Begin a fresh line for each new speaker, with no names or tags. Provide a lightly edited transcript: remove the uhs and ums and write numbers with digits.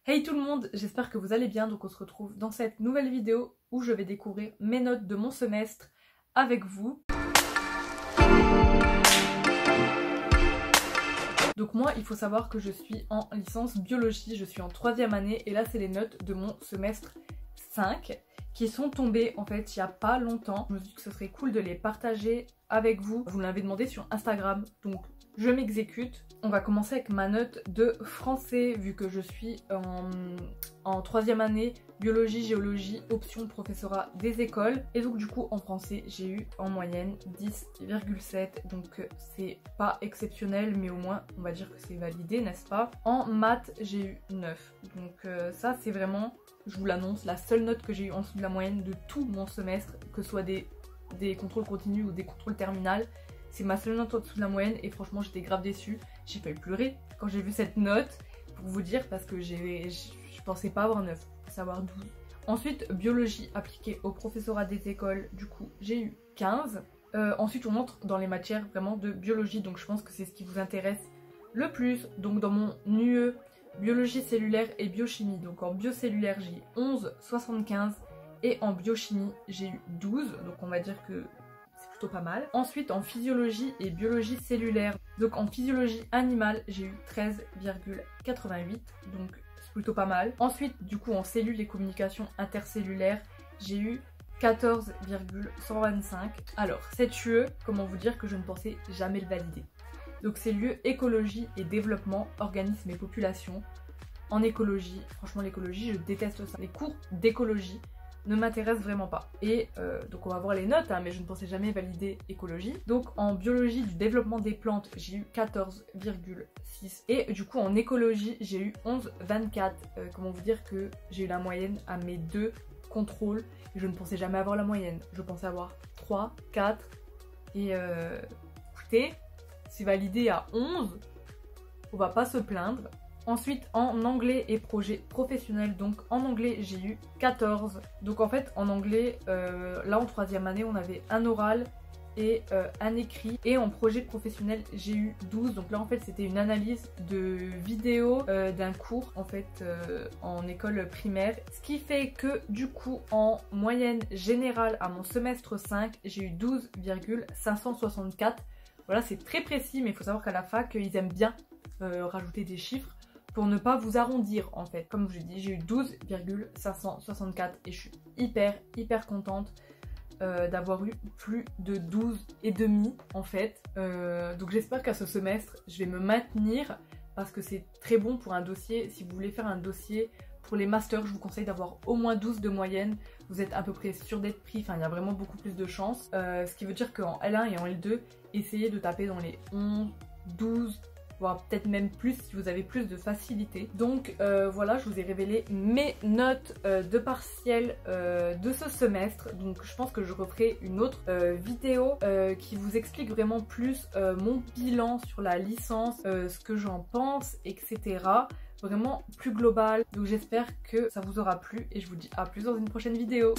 Hey tout le monde, j'espère que vous allez bien. Donc on se retrouve dans cette nouvelle vidéo où je vais découvrir mes notes de mon semestre avec vous. Donc moi, il faut savoir que je suis en licence biologie, je suis en 3e année et là c'est les notes de mon semestre 5 qui sont tombées en fait il n'y a pas longtemps. Je me suis dit que ce serait cool de les partager avec vous. Vous l'avez demandé sur Instagram, donc je m'exécute. On va commencer avec ma note de français vu que je suis en 3e année biologie, géologie, option professorat des écoles. Et donc du coup en français j'ai eu en moyenne 10,7, donc c'est pas exceptionnel mais au moins on va dire que c'est validé, n'est-ce pas? En maths j'ai eu 9, donc ça c'est vraiment, je vous l'annonce, la seule note que j'ai eu en dessous de la moyenne de tout mon semestre, que ce soit des contrôles continus ou des contrôles terminales. C'est ma seule note en dessous de la moyenne et franchement j'étais grave déçue. J'ai failli pleurer quand j'ai vu cette note, pour vous dire, parce que je pensais pas avoir 9, je pensais avoir 12. Ensuite, biologie appliquée au professorat des écoles, du coup j'ai eu 15. Ensuite on entre dans les matières vraiment de biologie, donc je pense que c'est ce qui vous intéresse le plus. Donc dans mon UE, biologie cellulaire et biochimie, donc en biocellulaire j'ai eu 11,75 et en biochimie j'ai eu 12, donc on va dire que pas mal. Ensuite en physiologie et biologie cellulaire, donc en physiologie animale j'ai eu 13,88, donc c'est plutôt pas mal. Ensuite du coup en cellules et communications intercellulaires j'ai eu 14,125. Alors cette UE, comment vous dire que je ne pensais jamais le valider. Donc c'est l'UE écologie et développement, organismes et populations. En écologie, franchement l'écologie je déteste ça. Les cours d'écologie ne m'intéresse vraiment pas. Et donc on va voir les notes, hein, mais je ne pensais jamais valider écologie. Donc en biologie du développement des plantes, j'ai eu 14,6. Et du coup en écologie, j'ai eu 11,24. Comment vous dire que j'ai eu la moyenne à mes 2 contrôles. Et je ne pensais jamais avoir la moyenne. Je pensais avoir 3, 4. Et écoutez, c'est validé à 11. On va pas se plaindre. Ensuite en anglais et projet professionnel, donc en anglais j'ai eu 14. Donc en fait en anglais, là en 3e année on avait un oral et un écrit. Et en projet professionnel j'ai eu 12. Donc là en fait c'était une analyse de vidéo d'un cours en fait en école primaire. Ce qui fait que du coup en moyenne générale à mon semestre 5 j'ai eu 12,564. Voilà, c'est très précis, mais il faut savoir qu'à la fac ils aiment bien rajouter des chiffres pour ne pas vous arrondir en fait. Comme je vous ai dit, j'ai eu 12,564 et je suis hyper contente d'avoir eu plus de 12,5 en fait. Donc j'espère qu'à ce semestre je vais me maintenir parce que c'est très bon pour un dossier. Si vous voulez faire un dossier pour les masters, je vous conseille d'avoir au moins 12 de moyenne. Vous êtes à peu près sûr d'être pris, enfin il y a vraiment beaucoup plus de chances. Ce qui veut dire qu'en L1 et en L2, essayez de taper dans les 11, 12, voire peut-être même plus si vous avez plus de facilité. Donc voilà, je vous ai révélé mes notes de partiel de ce semestre. Donc je pense que je referai une autre vidéo qui vous explique vraiment plus mon bilan sur la licence, ce que j'en pense, etc. Vraiment plus global. Donc j'espère que ça vous aura plu et je vous dis à plus dans une prochaine vidéo.